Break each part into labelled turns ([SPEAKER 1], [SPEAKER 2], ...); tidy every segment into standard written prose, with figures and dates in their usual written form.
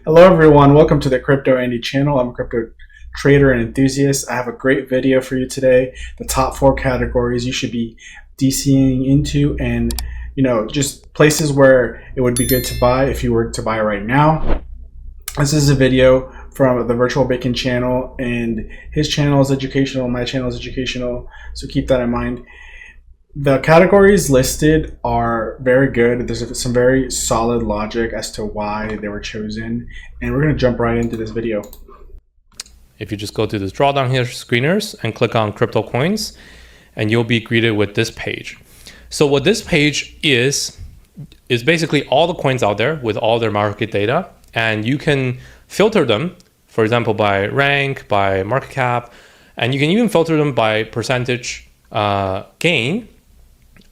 [SPEAKER 1] Hello everyone, welcome to the Crypto Andy channel. I'm a crypto trader and enthusiast. I have a great video for you today. The top 4 categories you should be DCing into, and just places where it would be good to buy if you were to buy right now. This is a video from the Virtual Bacon channel, and his channel is educational, my channel is educational, so keep that in mind. The categories listed are very good. There's some very solid logic as to why they were chosen, and we're going to jump right into this video.
[SPEAKER 2] If you just go to this drawdown here, screeners, and click on crypto coins, and you'll be greeted with this page. So what this page is basically all the coins out there with all their market data, and you can filter them, for example, by rank, by market cap, and you can even filter them by percentage gain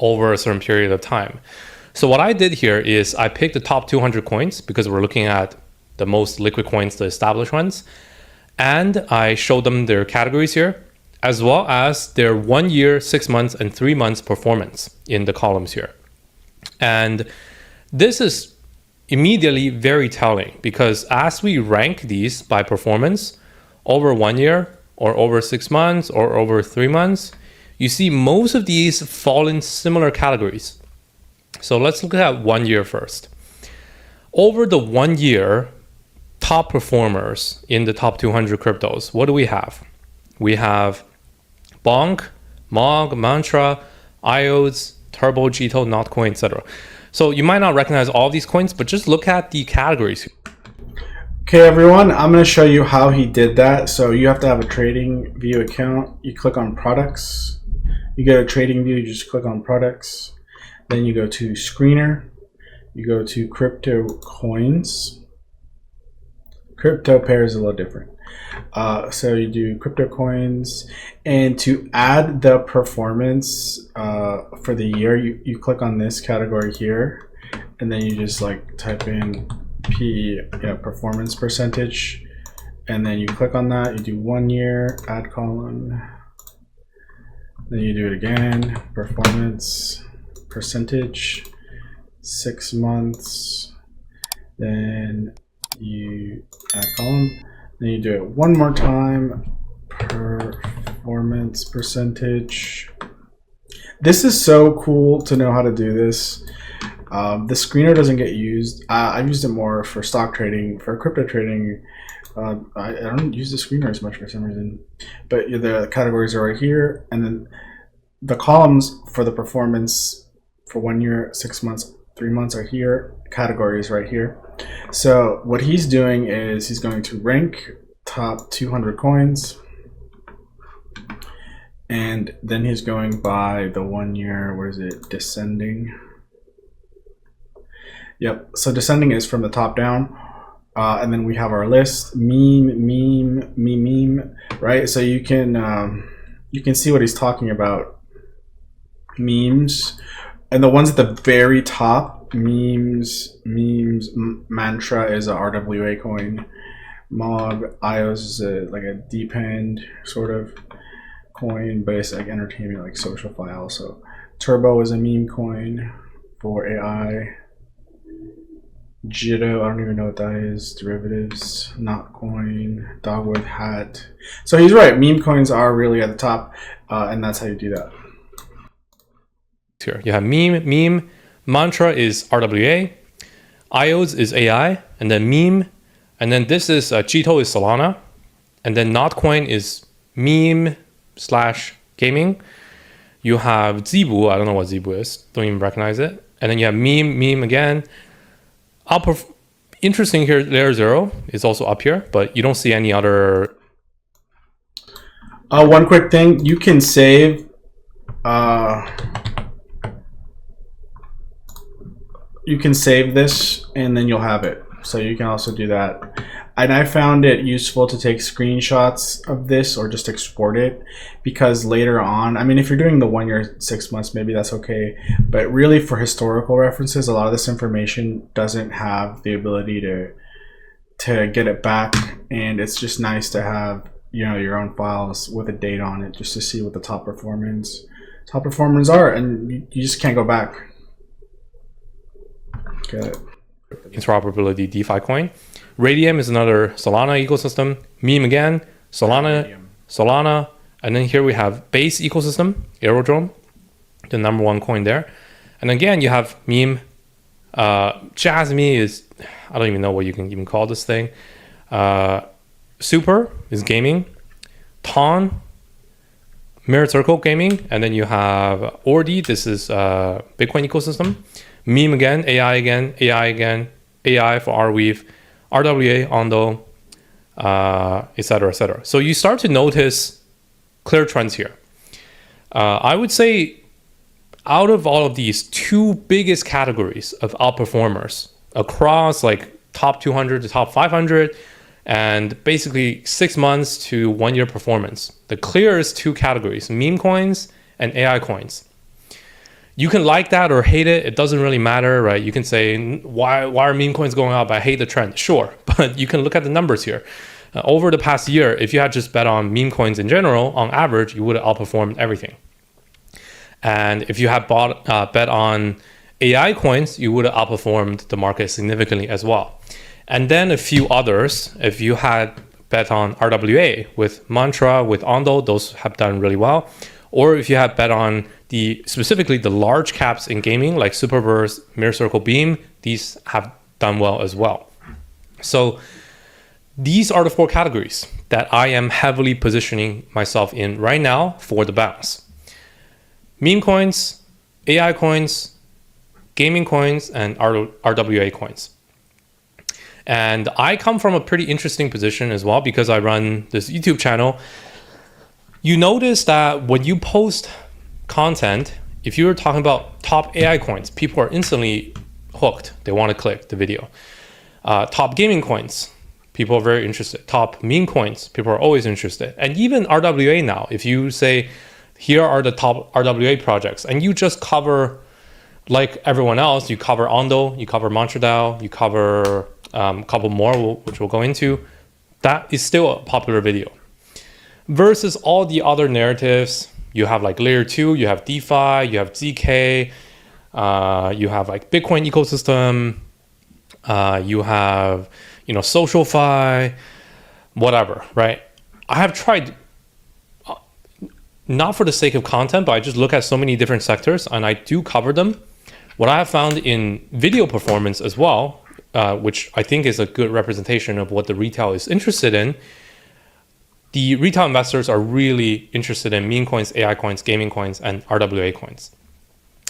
[SPEAKER 2] over a certain period of time. So what I did here is I picked the top 200 coins because we're looking at the most liquid coins, the established ones. And I showed them their categories here, as well as their 1 year, 6 months, and 3 months performance in the columns here. And this is immediately very telling because as we rank these by performance over 1 year or over 6 months or over 3 months, you see most of these fall in similar categories. So let's look at 1 year first. Over the 1 year, top performers in the top 200 cryptos, what do we have? We have Bonk, Mog, Mantra, IOs, Turbo, Jito, Notcoin, etc. So you might not recognize all these coins, but just look at the categories.
[SPEAKER 1] Okay everyone, I'm going to show you how he did that. So you have to have a trading view account. You click on products. You go to trading view, you just click on products. Then you go to screener. You go to crypto coins. Crypto pair is a little different. So you do crypto coins, and to add the performance for the year, you click on this category here, and then you just type in performance percentage, and then you click on that. You do 1 year, add column, then you do it again, performance percentage, 6 months, then you add column, then you do it one more time, performance percentage. This is so cool to know how to do this. The screener doesn't get used. I've used it more for stock trading. For crypto trading, I don't use the screener as much for some reason. But the categories are right here, and then the columns for the performance for 1 year, 6 months, 3 months are here. Categories right here. So what he's doing is he's going to rank top 200 coins, and then he's going by the 1 year. What is it? Descending. Yep, so descending is from the top down, and then we have our list, meme, right? So you can see what he's talking about. Memes, and the ones at the very top, memes, Mantra is a RWA coin, Mog, IOS is like a depend sort of coin, but it's like entertainment, like social file. So Turbo is a meme coin for AI. Jito, I don't even know what that is. Derivatives, Notcoin, Dogwood Hat. So he's right. Meme coins are really at the top, and that's how you do that.
[SPEAKER 2] Here you have meme, Mantra is RWA, IOs is AI, and then meme, and then this is Jito is Solana, and then Notcoin is meme / gaming. You have Zibu, I don't know what Zibu is, don't even recognize it, and then you have meme again. Interesting here, layer 0 is also up here, but you don't see any other.
[SPEAKER 1] One quick thing, you can save this, and then you'll have it. So you can also do that. And I found it useful to take screenshots of this or just export it, because later on, I mean, if you're doing the 1 year, 6 months, maybe that's okay. But really for historical references, a lot of this information doesn't have the ability to get it back. And it's just nice to have, your own files with a date on it, just to see what the top performers are, and you just can't go back. Got it.
[SPEAKER 2] Interoperability DeFi coin. Radium is another Solana ecosystem. Meme again, Solana. And then here we have Base ecosystem, Aerodrome, the number one coin there. And again, you have Meme. Jasmine is, I don't even know what you can even call this thing. Super is gaming. Ton, Mirror Circle gaming. And then you have Ordi, this is Bitcoin ecosystem. Meme again, AI again, AI for Arweave, RWA, Ondo, etc., etc. So you start to notice clear trends here. I would say out of all of these, two biggest categories of outperformers across like top 200 to top 500 and basically 6 months to 1 year performance, the clearest two categories, meme coins and AI coins. You can like that or hate it. It doesn't really matter, right? You can say, why are meme coins going up? I hate the trend. Sure, but you can look at the numbers here. Over the past year, if you had just bet on meme coins in general, on average, you would have outperformed everything. And if you had bet on AI coins, you would have outperformed the market significantly as well. And then a few others, if you had bet on RWA with Mantra, with Ondo, those have done really well. Or if you had bet on specifically the large caps in gaming like Superburst, Mirror Circle, Beam, these have done well as well. So these are the four categories that I am heavily positioning myself in right now for the bounce. Meme coins, AI coins, gaming coins, and RWA coins. And I come from a pretty interesting position as well because I run this YouTube channel. You notice that when you post content, if you're talking about top AI coins, people are instantly hooked. They want to click the video. Top gaming coins, people are very interested. Top meme coins, people are always interested. And even RWA now, if you say, here are the top RWA projects, and you just cover, like everyone else, you cover Ondo, you cover MantraDAO, you cover a couple more, which we'll go into, that is still a popular video. Versus all the other narratives, you have like layer 2, you have DeFi, you have ZK, you have like Bitcoin ecosystem, you have, SocialFi, whatever, right? I have tried, not for the sake of content, but I just look at so many different sectors and I do cover them. What I have found in video performance as well, which I think is a good representation of what the retail is interested in, the retail investors are really interested in meme coins, AI coins, gaming coins, and RWA coins.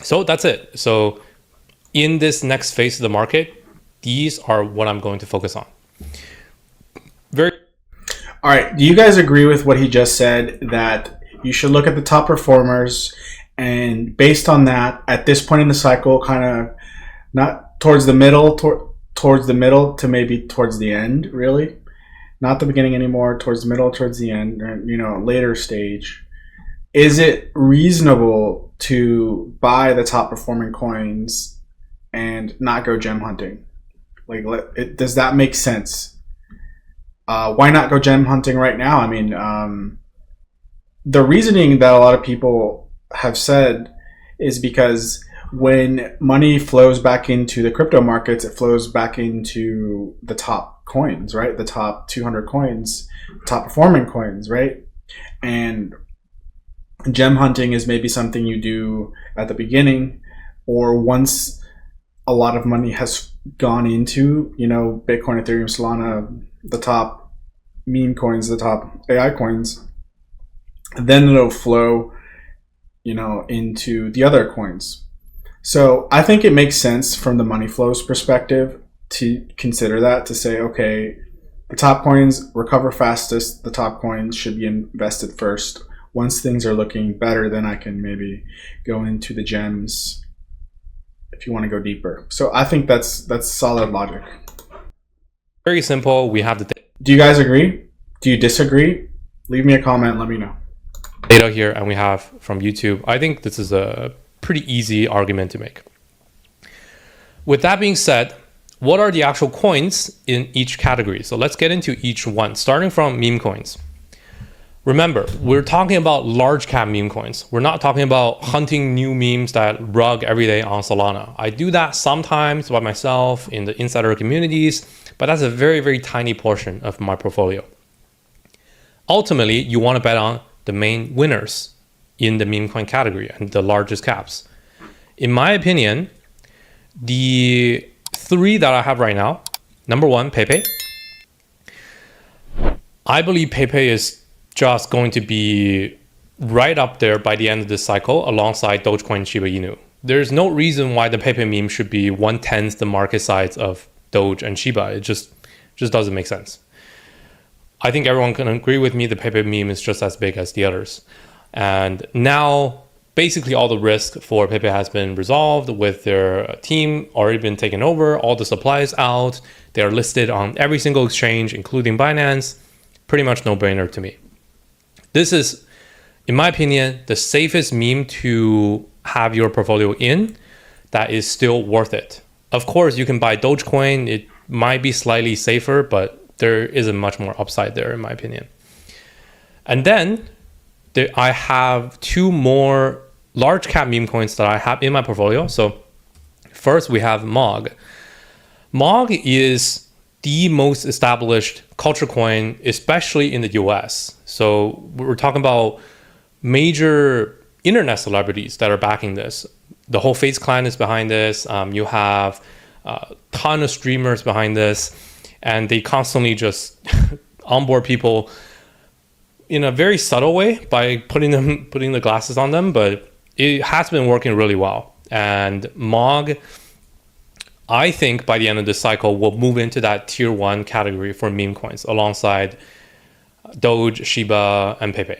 [SPEAKER 2] So that's it. So in this next phase of the market, these are what I'm going to focus on.
[SPEAKER 1] All right. Do you guys agree with what he just said, that you should look at the top performers and based on that, at this point in the cycle, kind of not towards the middle, towards the middle to maybe towards the end, really? Not the beginning anymore, towards the middle, towards the end, or, later stage. Is it reasonable to buy the top performing coins and not go gem hunting? Does that make sense? Why not go gem hunting right now? I mean, the reasoning that a lot of people have said is because when money flows back into the crypto markets, it flows back into the top coins, right? The top 200 coins, top performing coins, right? And gem hunting is maybe something you do at the beginning or once a lot of money has gone into, Bitcoin, Ethereum, Solana, the top meme coins, the top AI coins, then it'll flow, into the other coins. So I think it makes sense from the money flows perspective to consider that, to say, okay, the top coins recover fastest. The top coins should be invested first. Once things are looking better, then I can maybe go into the gems if you want to go deeper. So I think that's solid logic.
[SPEAKER 2] Very simple. We have the
[SPEAKER 1] Do you guys agree? Do you disagree? Leave me a comment. Let me know.
[SPEAKER 2] Data here, and we have from YouTube. I think this is a pretty easy argument to make. With that being said, what are the actual coins in each category? So let's get into each one, starting from meme coins. Remember, we're talking about large cap meme coins. We're not talking about hunting new memes that rug every day on Solana. I do that sometimes by myself in the insider communities, but that's a very, very tiny portion of my portfolio. Ultimately, you want to bet on the main winners in the meme coin category and the largest caps. In my opinion, the three that I have right now, number one, Pepe. I believe Pepe is just going to be right up there by the end of this cycle alongside Dogecoin and Shiba Inu. There's no reason why the Pepe meme should be 1/10 the market size of Doge and Shiba. It just doesn't make sense. I think everyone can agree with me the Pepe meme is just as big as the others. And now basically all the risk for Pepe has been resolved with their team already been taken over. All the supply is out. They are listed on every single exchange, including Binance. Pretty much no-brainer to me. This is, in my opinion, the safest meme to have your portfolio in that is still worth it. Of course, you can buy Dogecoin. It might be slightly safer, but there isn't much more upside there, in my opinion. And then I have two more large cap meme coins that I have in my portfolio. So first we have MOG. MOG is the most established culture coin, especially in the US. So we're talking about major internet celebrities that are backing this. The whole FaZe clan is behind this. You have a ton of streamers behind this, and they constantly just onboard people in a very subtle way by putting the glasses on them, but it has been working really well. And MOG, I think by the end of this cycle, will move into that tier 1 category for meme coins alongside Doge, Shiba, and Pepe.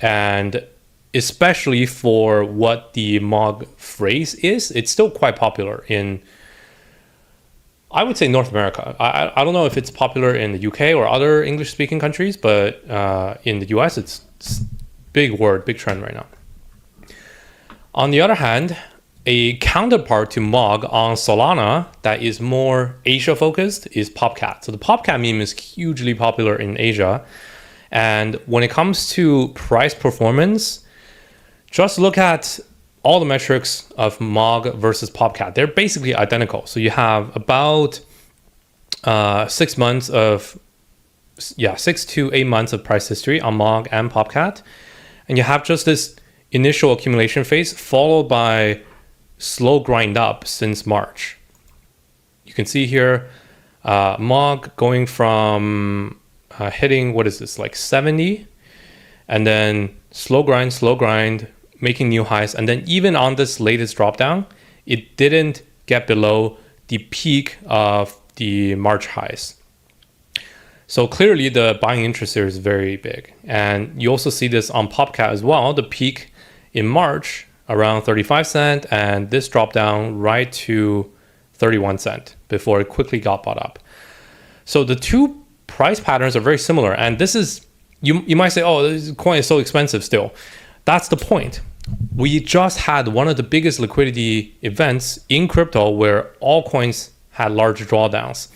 [SPEAKER 2] And especially for what the MOG phrase is, it's still quite popular in, I would say, North America. I don't know if it's popular in the UK or other English-speaking countries, but in the US, it's big word, big trend right now. On the other hand, a counterpart to MOG on Solana that is more Asia-focused is Popcat. So the Popcat meme is hugely popular in Asia. And when it comes to price performance, just look at all the metrics of MOG versus Popcat. They're basically identical. So you have about 6 to 8 months of price history on MOG and Popcat. And you have just this initial accumulation phase followed by slow grind up since March. You can see here MOG going from hitting, what is this, like 70, and then slow grind, making new highs. And then even on this latest drop down, it didn't get below the peak of the March highs. So clearly the buying interest here is very big. And you also see this on Popcat as well. The peak in March around 35 cents, and this dropped down right to 31 cents before it quickly got bought up. So the two price patterns are very similar. And this is, you might say, oh, this coin is so expensive still. That's the point. We just had one of the biggest liquidity events in crypto where all coins had large drawdowns.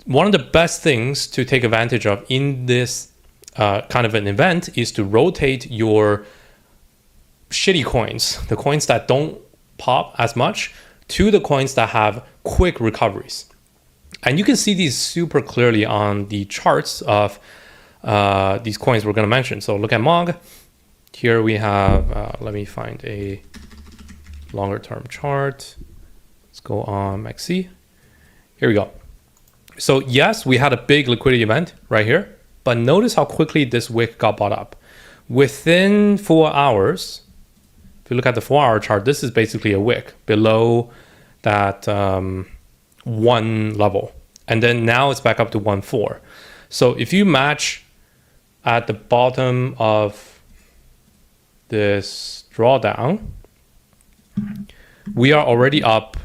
[SPEAKER 2] One of the best things to take advantage of in this kind of an event is to rotate your shitty coins, the coins that don't pop as much, to the coins that have quick recoveries. And you can see these super clearly on the charts of these coins we're going to mention. So look at MOG. Here we have, let me find a longer term chart. Let's go on MACD. Here we go. So yes, we had a big liquidity event right here, but notice how quickly this wick got bought up. Within 4 hours, if you look at the 4-hour chart, this is basically a wick below that 1 level. And then now it's back up to 1.4. So if you match at the bottom of this drawdown, we are already up.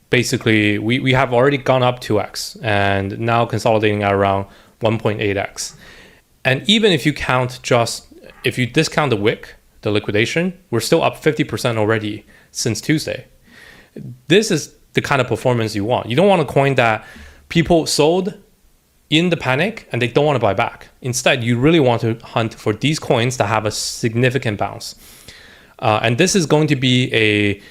[SPEAKER 2] Basically, we have already gone up 2x and now consolidating at around 1.8x. And even if you discount the wick, the liquidation, we're still up 50% already since Tuesday. This is the kind of performance you want. You don't want a coin that people sold in the panic and they don't want to buy back. Instead, you really want to hunt for these coins that have a significant bounce. And this is going to be a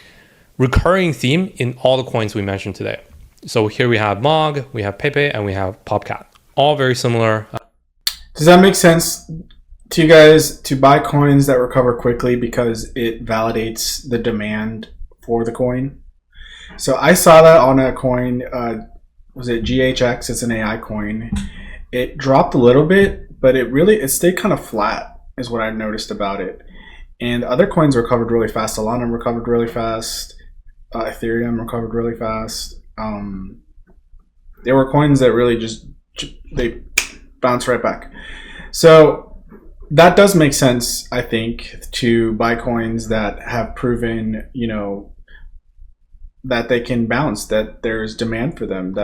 [SPEAKER 2] recurring theme in all the coins we mentioned today. So here we have Mog, we have Pepe, and we have Popcat. All very similar.
[SPEAKER 1] Does that make sense to you guys to buy coins that recover quickly because it validates the demand for the coin? So I saw that on a coin, was it GHX? It's an AI coin. It dropped a little bit, but it stayed kind of flat is what I noticed about it. And other coins recovered really fast. Solana recovered really fast. Ethereum recovered really fast. There were coins that really they bounce right back. So that does make sense, I think, to buy coins that have proven, that they can bounce, that there's demand for them,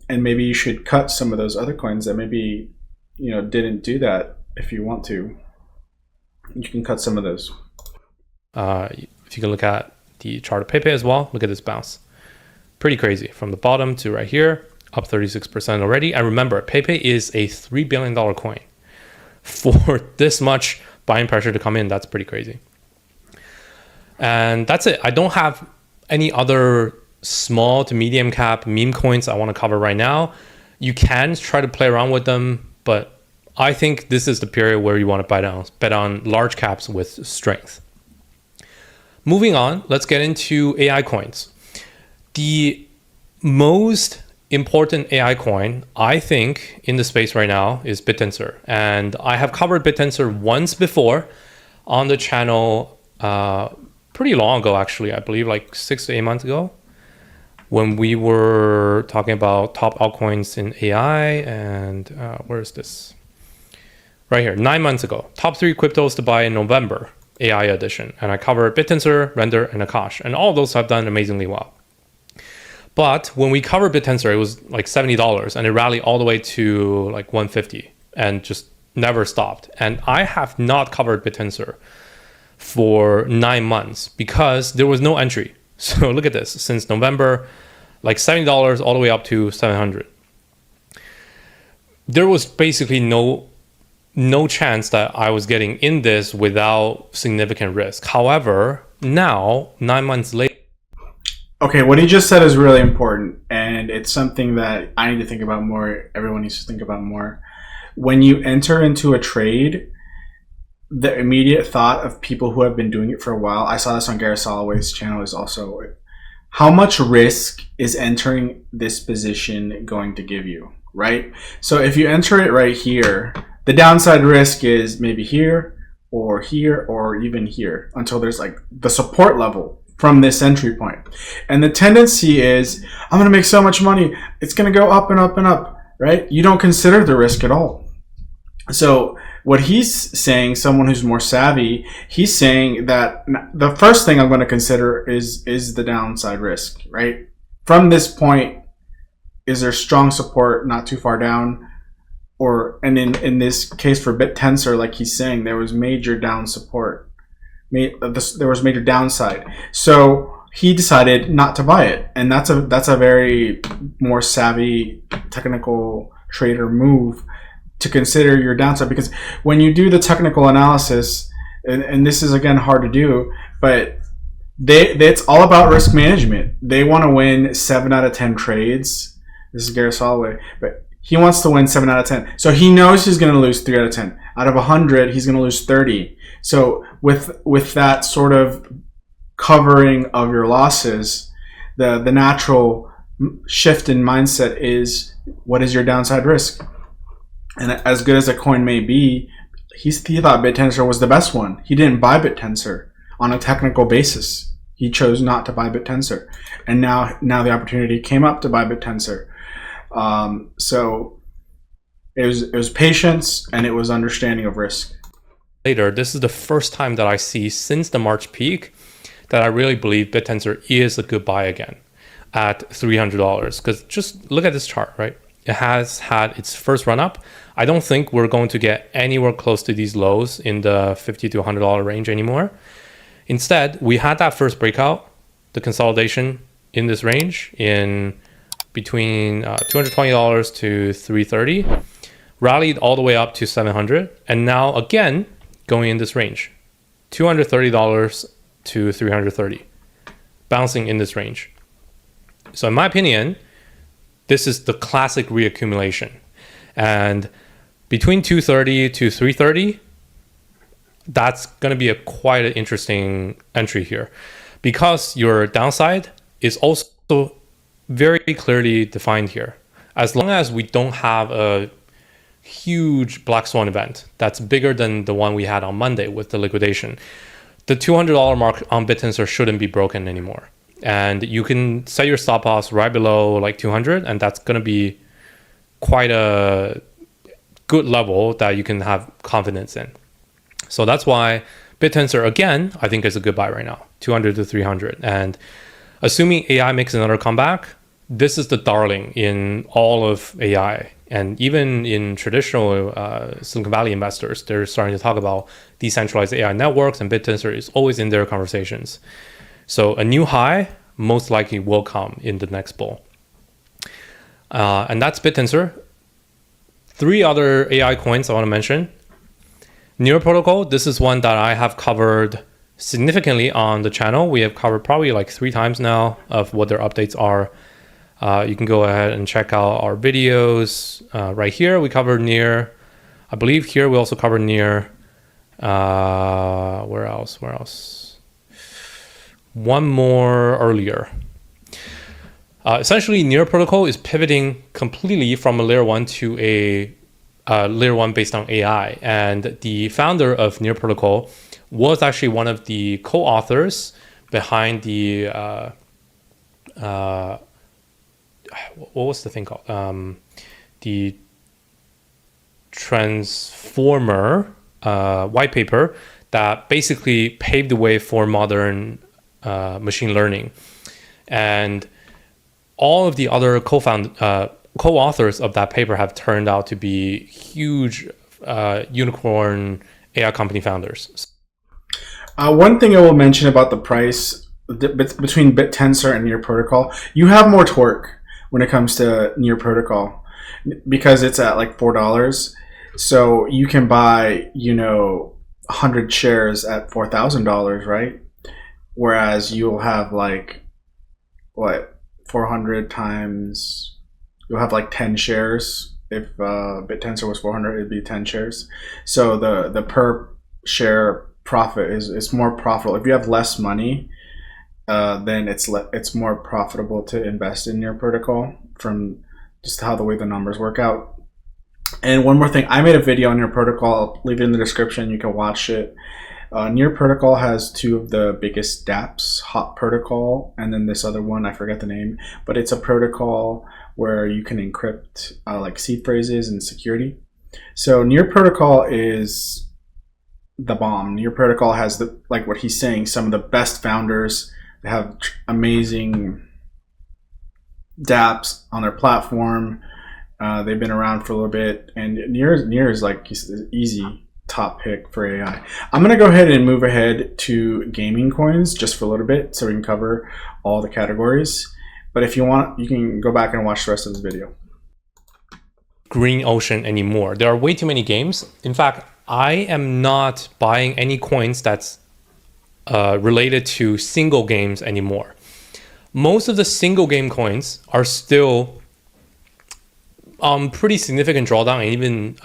[SPEAKER 1] and maybe you should cut some of those other coins that maybe, didn't do that. If you want to, you can cut some of those.
[SPEAKER 2] If you can look at the chart of Pepe as well, look at this bounce. Pretty crazy from the bottom to right here. Up 36% already. And remember, Pepe is a $3 billion coin. For this much buying pressure to come in, that's pretty crazy. And that's it. I don't have any other small to medium cap meme coins I want to cover right now. You can try to play around with them, but I think this is the period where you want to bet on large caps with strength. Moving on, let's get into AI coins. The most important AI coin, I think, in the space right now is BitTensor. And I have covered BitTensor once before on the channel pretty long ago, actually. I believe like 6 to 8 months ago, when we were talking about top altcoins in AI. And where is this? Right here, 9 months ago. Top 3 cryptos to buy in November, AI edition. And I covered BitTensor, Render, and Akash. And all of those have done amazingly well. But when we covered BitTensor, it was like $70 and it rallied all the way to like 150 and just never stopped. And I have not covered BitTensor for 9 months because there was no entry. So look at this, since November, like $70 all the way up to 700. There was basically no chance that I was getting in this without significant risk. However, now, 9 months later,
[SPEAKER 1] okay, what he just said is really important, and it's something that I need to think about more. Everyone needs to think about more. When you enter into a trade, the immediate thought of people who have been doing it for a while, I saw this on Gareth Soloway's channel, is also how much risk is entering this position going to give you, right? So if you enter it right here, the downside risk is maybe here or even here until there's like the support level from this entry point. And the tendency is, I'm going to make so much money, it's going to go up and up and up, right? You don't consider the risk at all. So what he's saying, someone who's more savvy, he's saying that the first thing I'm going to consider is the downside risk, right? From this point, is there strong support not too far down? And in this case for BitTensor, like he's saying, there was major down support. There was major downside, so he decided not to buy it, and that's a very more savvy technical trader move to consider your downside, because when you do the technical analysis, and this is again hard to do, but it's all about risk management. They want to win 7 out of 10 trades. This is Gareth Soloway, but he wants to win 7 out of 10. So he knows he's going to lose 3 out of 10. Out of 100, he's going to lose 30. So with that sort of covering of your losses, the natural shift in mindset is, what is your downside risk? And as good as a coin may be, he thought BitTensor was the best one. He didn't buy BitTensor on a technical basis. He chose not to buy BitTensor. And now the opportunity came up to buy BitTensor. So it was patience, and it was understanding of risk.
[SPEAKER 2] Later, this is the first time that I see since the March peak that I really believe BitTensor is a good buy again at $300. Because just look at this chart, right? It has had its first run up. I don't think we're going to get anywhere close to these lows in the $50 to $100 range anymore. Instead, we had that first breakout, the consolidation in this range in between $220 to $330, rallied all the way up to $700, and now again going in this range, $230 to $330, bouncing in this range. So in my opinion, this is the classic reaccumulation. And between 230 to 330, that's going to be quite an interesting entry here, because your downside is also very clearly defined here. As long as we don't have a huge black swan event that's bigger than the one we had on Monday with the liquidation, the $200 mark on BitTensor shouldn't be broken anymore. And you can set your stop loss right below like 200, and that's going to be quite a good level that you can have confidence in. So that's why BitTensor, again, I think is a good buy right now, 200 to 300. And assuming AI makes another comeback, this is the darling in all of AI. And even in traditional Silicon Valley investors, they're starting to talk about decentralized AI networks, and BitTensor is always in their conversations. So a new high most likely will come in the next bull. And that's BitTensor. 3 other AI coins I want to mention. Near Protocol, this is one that I have covered significantly on the channel. We have covered probably like 3 times now of what their updates are. You can go ahead and check out our videos. Right here, we covered Near. I believe here we also covered Near. Where else? One more earlier. Essentially, Near Protocol is pivoting completely from a layer 1 to a layer 1 based on AI. And the founder of Near Protocol was actually one of the co-authors behind the what was the thing called? The Transformer white paper that basically paved the way for modern machine learning. And all of the other co-authors of that paper have turned out to be huge unicorn AI company founders.
[SPEAKER 1] One thing I will mention about the price between BitTensor and Near Protocol, you have more torque when it comes to Near Protocol because it's at like $4. So you can buy, 100 shares at $4,000, right? Whereas you'll have like, 400 times, you'll have like 10 shares. If BitTensor was 400, it'd be 10 shares. So the per share profit is more profitable. If you have less money, then it's more profitable to invest in Near Protocol from just how the way the numbers work out. And one more thing, I made a video on Near Protocol. I'll leave it in the description. You can watch it. Near Protocol has 2 of the biggest dApps, Hot Protocol, and then this other one, I forget the name, but it's a protocol where you can encrypt like seed phrases and security. So Near Protocol is the bomb. Near Protocol has like what he's saying, some of the best founders. They have amazing dApps on their platform. They've been around for a little bit, and Near is like easy top pick for AI. I'm gonna go ahead and move ahead to gaming coins just for a little bit so we can cover all the categories. But if you want, you can go back and watch the rest of this video.
[SPEAKER 2] Green ocean anymore. There are way too many games. In fact, I am not buying any coins that's related to single games anymore. Most of the single game coins are still pretty significant drawdown and even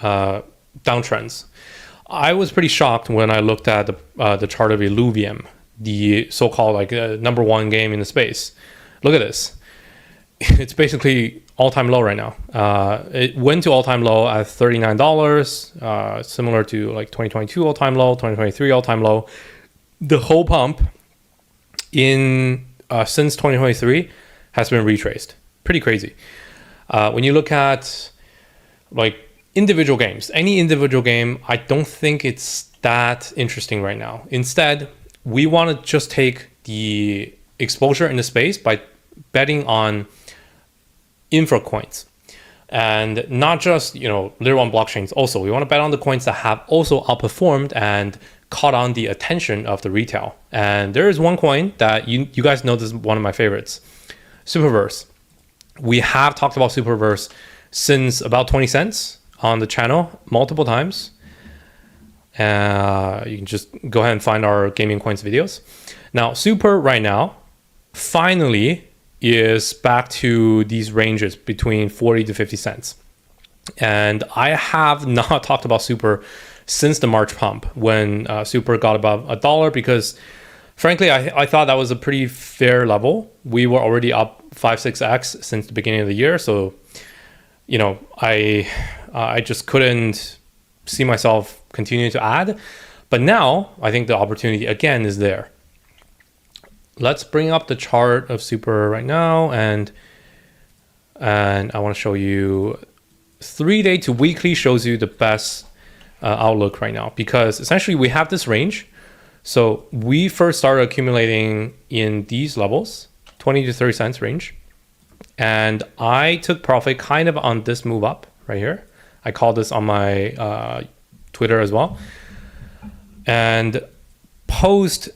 [SPEAKER 2] downtrends. I was pretty shocked when I looked at the chart of Illuvium, the so-called like number 1 game in the space. Look at this. It's basically all-time low right now. It went to all-time low at $39, similar to like 2022 all-time low, 2023 all-time low. The whole pump in since 2023 has been retraced. Pretty crazy. When you look at like individual games, any individual game, I don't think it's that interesting right now. Instead, we want to just take the exposure in the space by betting on infra coins, and not just layer 1 blockchains. Also, we want to bet on the coins that have also outperformed and caught on the attention of the retail. And there is one coin that you guys know, this is one of my favorites, Superverse. We have talked about Superverse since about 20 cents on the channel multiple times. You can just go ahead and find our gaming coins videos. Now, Super right now finally is back to these ranges between 40 to 50 cents. And I have not talked about Super since the March pump when Super got above $1 because frankly, I thought that was a pretty fair level. We were already up 5-6x since the beginning of the year. So, you know, I just couldn't see myself continuing to add. But now I think the opportunity again is there. Let's bring up the chart of Super right now. And I want to show you 3-day to weekly shows you the best outlook right now, because essentially we have this range. So we first started accumulating in these levels, 20 to 30 cents range. And I took profit kind of on this move up right here. I called this on my Twitter as well. And post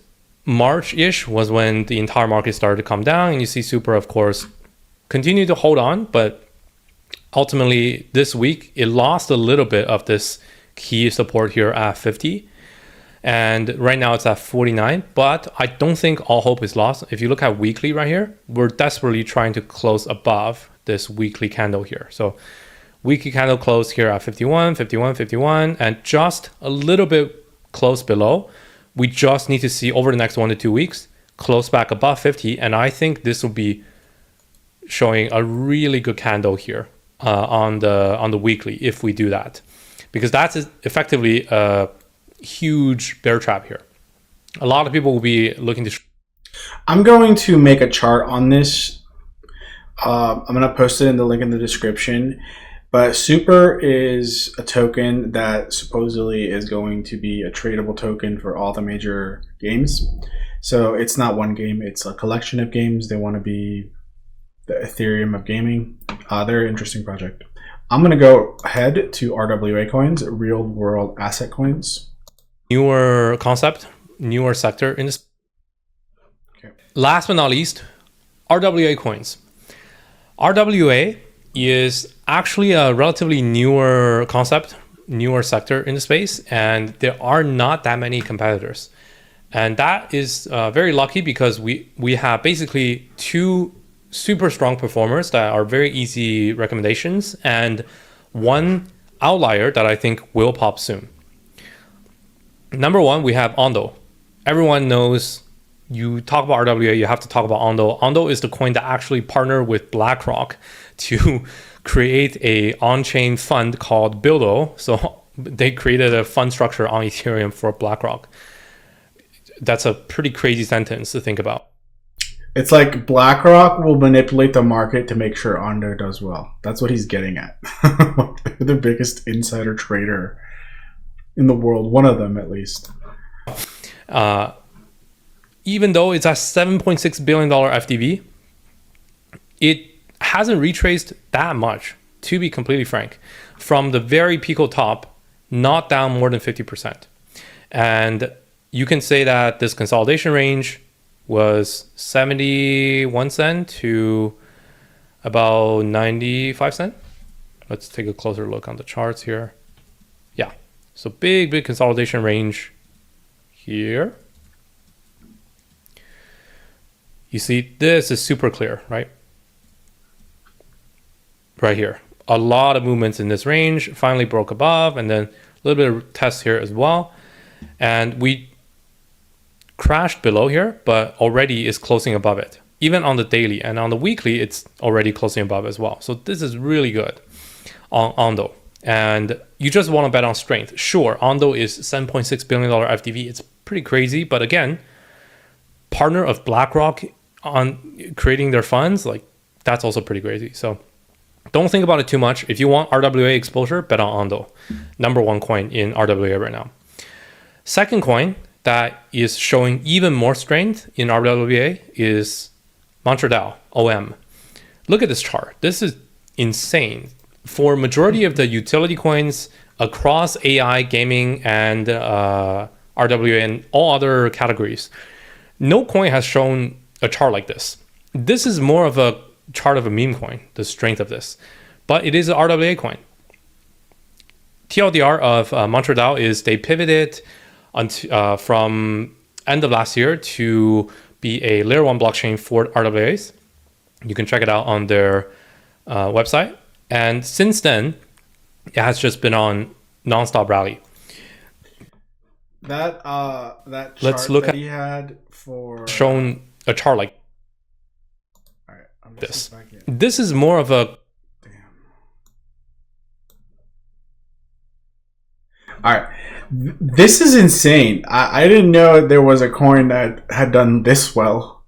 [SPEAKER 2] March-ish was when the entire market started to come down. And you see Super, of course, continue to hold on. But ultimately this week, it lost a little bit of this key support here at 50. And right now it's at 49, but I don't think all hope is lost. If you look at weekly right here, we're desperately trying to close above this weekly candle here. So weekly candle closed here at 51, 51, 51, and just a little bit close below. We just need to see over the next 1 to 2 weeks, close back above 50. And I think this will be showing a really good candle here on the weekly if we do that, because that's effectively a huge bear trap here. A lot of people will be looking to.
[SPEAKER 1] I'm going to make a chart on this. I'm going to post it in the link in the description. But Super is a token that supposedly is going to be a tradable token for all the major games. So it's not one game, it's a collection of games. They want to be the Ethereum of gaming. They're an interesting project. I'm going to go ahead to RWA Coins, real world asset coins.
[SPEAKER 2] Newer concept, newer sector in this.
[SPEAKER 1] Okay.
[SPEAKER 2] Last but not least, RWA Coins. RWA is actually a relatively newer concept, newer sector in the space, and there are not that many competitors. And that is very lucky because we have basically two super strong performers that are very easy recommendations and one outlier that I think will pop soon. Number one, we have Ondo. Everyone knows you talk about RWA, you have to talk about Ondo. Ondo is the coin that actually partnered with BlackRock to create a on-chain fund called Buildo. So they created a fund structure on Ethereum for BlackRock. That's a pretty crazy sentence to think about.
[SPEAKER 1] It's like BlackRock will manipulate the market to make sure Ondo does well. That's what he's getting at. They're the biggest insider trader in the world, one of them at least.
[SPEAKER 2] Even though it's a $7.6 billion FDV, it hasn't retraced that much, to be completely frank. From the very Pico top, not down more than 50%. And you can say that this consolidation range was 71 cent to about 95 cent. Let's take a closer look on the charts here. Yeah, so big consolidation range here. You see, this is super clear, right? Right here. A lot of movements in this range, finally broke above, and then a little bit of test here as well. And we crashed below here, but already is closing above it. Even on the daily and on the weekly, it's already closing above as well. So this is really good on Ondo. And you just want to bet on strength. Sure, Ondo is $7.6 billion FDV. It's pretty crazy, but again, partner of BlackRock on creating their funds, like that's also pretty crazy. So don't think about it too much. If you want RWA exposure, bet on Ondo. Number one coin in RWA right now. Second coin that is showing even more strength in RWA is MontraDAO, OM. Look at this chart. This is insane. For majority of the utility coins across AI, gaming, and RWA and all other categories, no coin has shown a chart like this. This is more of a chart of a meme coin, the strength of this, but it is an RWA coin. TLDR of MontraDAO is they pivoted from end of last year to be a layer one blockchain for RWAs. You can check it out on their website. And since then, it has just been on nonstop rally.
[SPEAKER 1] That chart
[SPEAKER 2] Let's look
[SPEAKER 1] that
[SPEAKER 2] at
[SPEAKER 1] he had for
[SPEAKER 2] shown a chart like
[SPEAKER 1] all right, I'm gonna
[SPEAKER 2] this.
[SPEAKER 1] see if I can-
[SPEAKER 2] This is more of a
[SPEAKER 1] Damn. All right, this is insane. I didn't know there was a coin that had done this well,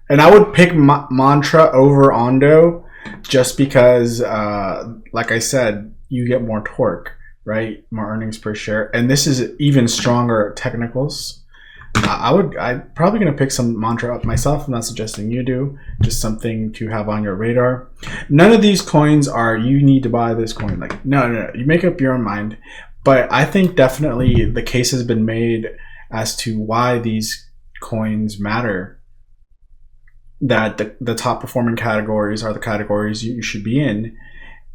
[SPEAKER 1] and I would pick Mantra over Ondo just because, like I said, you get more torque, right? More earnings per share, and this is even stronger technicals. I'm probably gonna pick some Mantra up myself. I'm not suggesting you do. Just something to have on your radar. None of these coins are you need to buy this coin. Like no. You make up your own mind. But I think definitely the case has been made as to why these coins matter. That the top performing categories are the categories you should be in.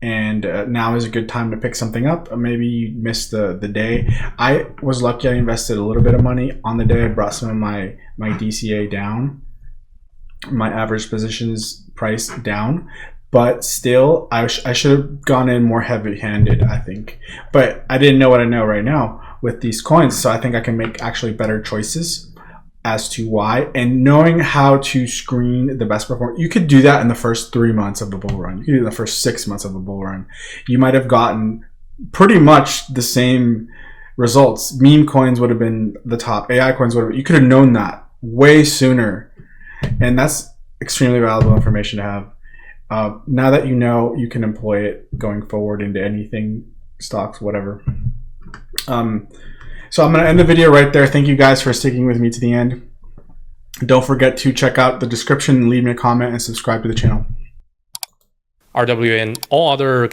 [SPEAKER 1] And now is a good time to pick something up. Maybe you missed the day. I was lucky I invested a little bit of money on the day. I brought some of my DCA down, my average positions price down. But still, I should have gone in more heavy-handed, I think. But I didn't know what I know right now with these coins, so I think I can make actually better choices as to why. And knowing how to screen the best performer, you could do that in the first 3 months of the bull run. You could do it in the first 6 months of the bull run. You might have gotten pretty much the same results. Meme coins would have been the top. AI coins would have. You could have known that way sooner, and that's extremely valuable information to have. Now that you know, you can employ it going forward into anything, stocks, whatever. So I'm going to end the video right there. Thank you guys for sticking with me to the end. Don't forget to check out the description, leave me a comment, and subscribe to the channel.
[SPEAKER 2] RWA and all other